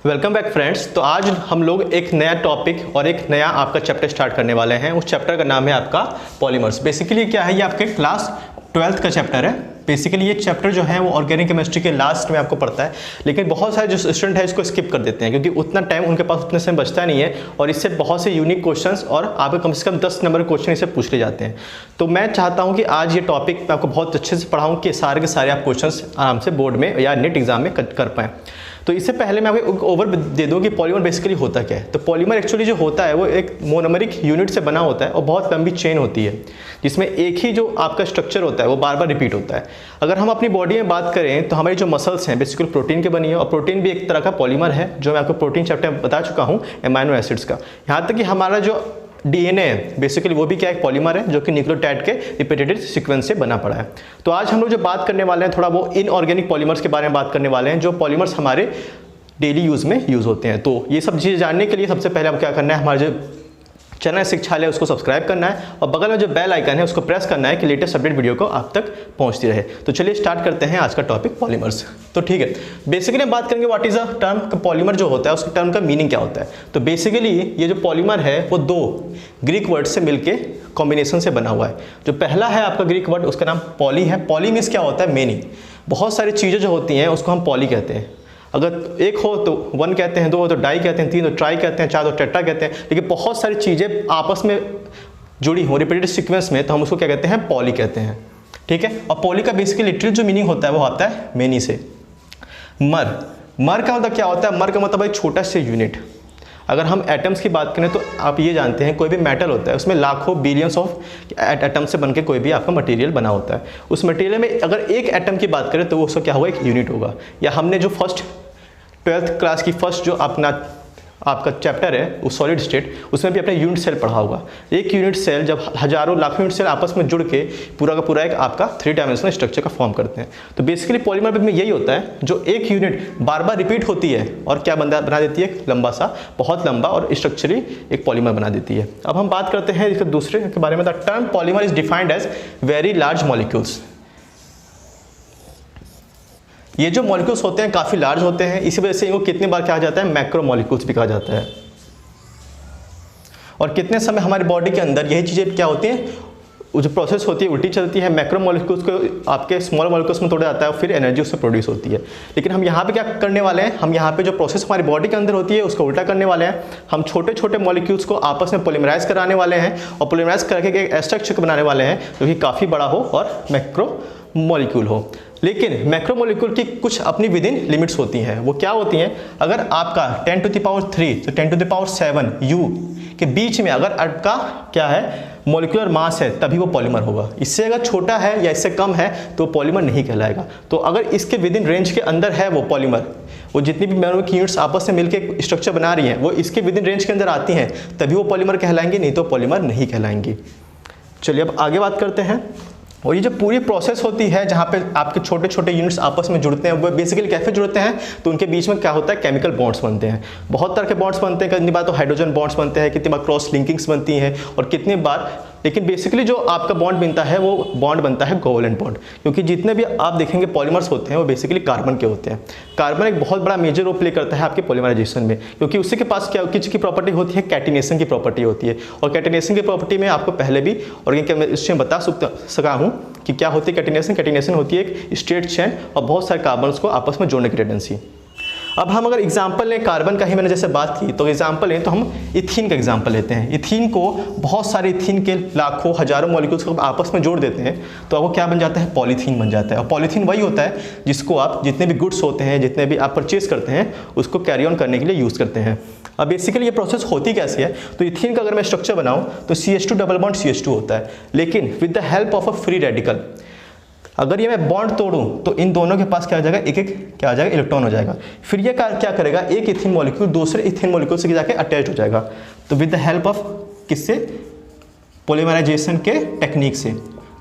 Welcome back friends. तो आज हम लोग एक नया टॉपिक और एक नया आपका चैप्टर स्टार्ट करने वाले हैं। उस चैप्टर का नाम है आपका पॉलीमर्स। बेसिकली क्या है, ये आपके क्लास 12th का चैप्टर है। बेसिकली ये चैप्टर जो है वो ऑर्गेनिक केमिस्ट्री के लास्ट में आपको पढ़ता है, लेकिन बहुत सारे जो स्टूडेंट है इसको स्किप कर देते हैं क्योंकि उतना टाइम उनके पास उतने समय बचता नहीं है और इससे बहुत से यूनिक क्वेश्चंस और आपके कम से कम 10 नंबर के क्वेश्चन इससे पूछ ले जाते हैं। तो मैं चाहता हूं कि आज ये टॉपिक मैं आपको बहुत अच्छे से पढ़ाऊं कि सारे के सारे आप क्वेश्चंस आराम से बोर्ड में या नेट एग्जाम में कर पाएँ। तो इससे पहले मैं आपको ओवर दे दूं कि पॉलीमर बेसिकली होता क्या है। तो पॉलीमर एक्चुअली जो होता है वो एक मोनोमरिक यूनिट से बना होता है और बहुत लंबी चेन होती है जिसमें एक ही जो आपका स्ट्रक्चर होता है वो बार बार रिपीट होता है। अगर हम अपनी बॉडी में बात करें तो हमारी जो मसल्स हैं बेसिकली प्रोटीन के बनी है और प्रोटीन भी एक तरह का पॉलीमर है, जो मैं आपको प्रोटीन चैप्टर में बता चुका हूँ एमाइनो एसिड्स का। यहाँ तक कि हमारा जो डीएनए है बेसिकली वो भी क्या एक पॉलीमर है जो कि न्यूक्लियोटाइड के रिपीटेड सीक्वेंस से बना पड़ा है। तो आज हम लोग जो बात करने वाले हैं थोड़ा वो इनऑर्गेनिक पॉलीमर्स के बारे में बात करने वाले हैं, जो पॉलीमर्स हमारे डेली यूज़ में यूज़ होते हैं। तो ये सब चीज़ें जानने के लिए सबसे पहले आपको क्या करना है, हमारे जो चैनल शिक्षालय उसको सब्सक्राइब करना है और बगल में जो बेल आइकन है उसको प्रेस करना है कि लेटेस्ट अपडेट वीडियो को आप तक पहुंचती रहे। तो चलिए स्टार्ट करते हैं आज का टॉपिक पॉलीमर्स। तो ठीक है, बेसिकली हम बात करेंगे what is a term polymer जो होता है, उसके टर्म का मीनिंग क्या होता है। तो बेसिकली ये जो पॉलीमर है वो दो ग्रीक वर्ड से मिलके कॉम्बिनेशन से बना हुआ है। जो पहला है आपका ग्रीक वर्ड उसका नाम पॉली है। पॉली मीन्स क्या होता है, मेनी। बहुत सारी चीज़ें जो होती हैं उसको हम पॉली कहते हैं। अगर एक हो तो वन कहते हैं, दो हो तो डाई कहते हैं, तीन तो ट्राई कहते हैं, चार तो टेट्रा कहते हैं। लेकिन बहुत सारी चीज़ें आपस में जुड़ी हो रिपीटेड सीक्वेंस में तो हम उसको क्या कहते हैं, पॉली कहते हैं। ठीक है, और पॉली का बेसिकली लिटरल जो मीनिंग होता है वो आता है मेनी से। मर का मतलब क्या होता है, मर का मतलब एक छोटा सा यूनिट। अगर हम एटम्स की बात करें तो आप ये जानते हैं कोई भी मेटल होता है उसमें लाखों बिलियंस ऑफ एटम से बनके कोई भी आपका मटेरियल बना होता है। उस मटेरियल में अगर एक एटम की बात करें तो वो उसका क्या होगा, एक यूनिट होगा। या हमने जो 12th क्लास की फर्स्ट जो आपका चैप्टर है वो सॉलिड स्टेट, उसमें भी अपने यूनिट सेल पढ़ा होगा। एक यूनिट सेल जब हजारों लाखों यूनिट सेल आपस में जुड़ के पूरा का पूरा एक आपका 3 डायमेंशनल स्ट्रक्चर का फॉर्म करते हैं। तो बेसिकली पॉलीमर में यही होता है, जो एक यूनिट बार बार रिपीट होती है और क्या बना देती है, लंबा सा, बहुत लंबा और स्ट्रक्चरली एक पॉलीमर बना देती है। अब हम बात करते हैं इसके दूसरे के बारे में। The term polymer is defined as very large molecules. ये जो मॉलिक्यूल्स होते हैं काफ़ी लार्ज होते हैं, इसी वजह से इनको कितने बार कहा जाता है, मैक्रो मॉलिक्यूल्स भी कहा जाता है। और कितने समय हमारी बॉडी के अंदर यही चीज़ें क्या होती हैं, जो प्रोसेस होती है उल्टी चलती है। मैक्रो मॉलिक्यूल्स को आपके स्मॉल मॉलिक्यूल्स में तोड़ा जाता है और फिर एनर्जी उससे प्रोड्यूस होती है। लेकिन हम यहाँ पे क्या करने वाले हैं, हम यहाँ पे जो प्रोसेस हमारी बॉडी के अंदर होती है उसको उल्टा करने वाले हैं। हम छोटे छोटे मॉलिक्यूल्स को आपस में पॉलीमराइज कराने वाले हैं और पॉलीमराइज करके एक स्ट्रक्चर बनाने वाले हैं जो कि काफ़ी बड़ा हो और मैक्रो मॉलिक्यूल हो। लेकिन मैक्रोमोलिक्यूल की कुछ अपनी विद इन लिमिट्स होती हैं। वो क्या होती हैं, अगर आपका 10⁻³ तो 10⁻7 U के बीच में अगर आपका क्या है मॉलिक्यूलर मास है तभी वो पॉलीमर होगा। इससे अगर छोटा है या इससे कम है तो पॉलीमर नहीं कहलाएगा। तो अगर इसके विद इन रेंज के अंदर है वो पॉलीमर, वो जितनी भी मेमोरिक यूनिट्स आपस में मिलकर स्ट्रक्चर बना रही हैं वो इसके विद इन रेंज के अंदर आती हैं तभी वो पॉलीमर कहलाएंगे, नहीं तो पॉलीमर नहीं कहलाएंगी। चलिए अब आगे बात करते हैं। और ये जो पूरी प्रोसेस होती है जहाँ पे आपके छोटे छोटे यूनिट्स आपस में जुड़ते हैं, वो बेसिकली कैसे जुड़ते हैं, तो उनके बीच में क्या होता है, केमिकल बॉन्ड्स बनते हैं। बहुत तरह के बॉन्ड्स बनते हैं, कितनी बार तो हाइड्रोजन बॉन्ड्स बनते हैं, कितनी बार क्रॉस लिंकिंग्स बनती हैं और कितनी बार, लेकिन बेसिकली जो आपका बॉन्ड बनता है वो बॉन्ड बनता है कोवलेंट बॉन्ड। क्योंकि जितने भी आप देखेंगे पॉलीमर्स होते हैं वो बेसिकली कार्बन के होते हैं। कार्बन एक बहुत बड़ा मेजर रोल प्ले करता है आपके पॉलीमराइजेशन में, क्योंकि उसी के पास क्या किस की प्रॉपर्टी होती है, कैटिनेशन की प्रॉपर्टी होती है। और कैटिनेशन की प्रॉपर्टी में आपको पहले भी ऑर्गेनिक केमिस्ट्री में बता सका हूँ कि क्या होती है कैटिनेशन। कैटिनेशन होती है एक स्ट्रेट चेन और बहुत सारे कार्बन्स को आपस में जोड़ने की टेंडेंसी। अब हम अगर एग्जाम्पल लें कार्बन का ही मैंने जैसे बात की, तो एग्जाम्पल लें तो हम इथीन का एग्जाम्पल लेते हैं। इथीन को बहुत सारे इथीन के लाखों हजारों मॉलिक्यूल्स को आपस में जोड़ देते हैं तो वो क्या बन जाता है, पॉलीथीन बन जाता है। और पॉलीथीन वही होता है जिसको आप जितने भी गुड्स होते हैं, जितने भी आप परचेज करते हैं उसको कैरी ऑन करने के लिए यूज़ करते हैं। अब बेसिकली ये प्रोसेस होती कैसे है, तो इथीन का अगर मैं स्ट्रक्चर बनाऊँ तो CH2 डबल बॉन्ड CH2 होता है, लेकिन with the help of a free radical अगर ये मैं बॉन्ड तोड़ूं तो इन दोनों के पास क्या हो जाएगा, एक एक क्या हो जाएगा, इलेक्ट्रॉन हो जाएगा। फिर ये क्या करेगा, एक इथीन मॉलिक्यूल दूसरे इथीन मॉलिक्यूल से जाके अटैच हो जाएगा। तो विद द हेल्प ऑफ किससे, पॉलीमराइजेशन के टेक्निक से।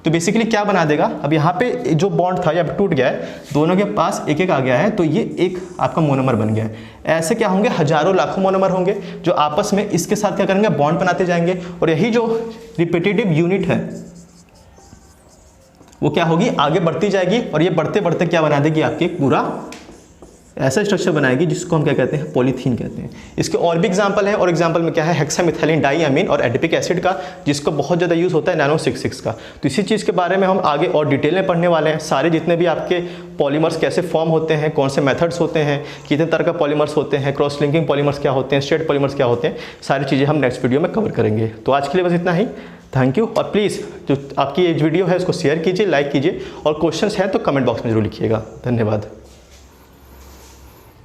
तो बेसिकली क्या बना देगा, अब यहाँ पे जो बॉन्ड था या टूट गया है, दोनों के पास एक एक आ गया है तो ये एक आपका मोनोमर बन गया है। ऐसे क्या होंगे, हजारों लाखों मोनोमर होंगे जो आपस में इसके साथ क्या करेंगे, बॉन्ड बनाते जाएंगे। और यही जो रिपीटेटिव यूनिट है वो क्या होगी, आगे बढ़ती जाएगी और ये बढ़ते बढ़ते क्या बना देगी, आपके पूरा ऐसा स्ट्रक्चर बनाएगी जिसको हम क्या कहते हैं, पॉलीथीन कहते हैं। इसके और भी एग्जांपल है, और एग्जांपल में क्या है, हेक्सामिथाइलिन डाइअमीन और एडिपिक एसिड का, जिसको बहुत ज़्यादा यूज़ होता है नैनो 66 का। तो इसी चीज़ के बारे में हम आगे और डिटेल में पढ़ने वाले हैं। सारे जितने भी आपके पॉलीमर्स कैसे फॉर्म होते हैं, कौन से मेथड्स होते हैं, कितने तरह का पॉलीमर्स होते हैं, क्रॉस लिंकिंग पॉलीमर्स क्या होते हैं, स्ट्रेट पॉलीमर्स क्या होते हैं, सारी चीज़ें हम नेक्स्ट वीडियो में कवर करेंगे। तो आज के लिए बस इतना ही। Thank you. और प्लीज़ जो आपकी ये वीडियो है उसको शेयर कीजिए, लाइक कीजिए, और क्वेश्चंस हैं तो कमेंट बॉक्स में जरूर लिखिएगा। धन्यवाद।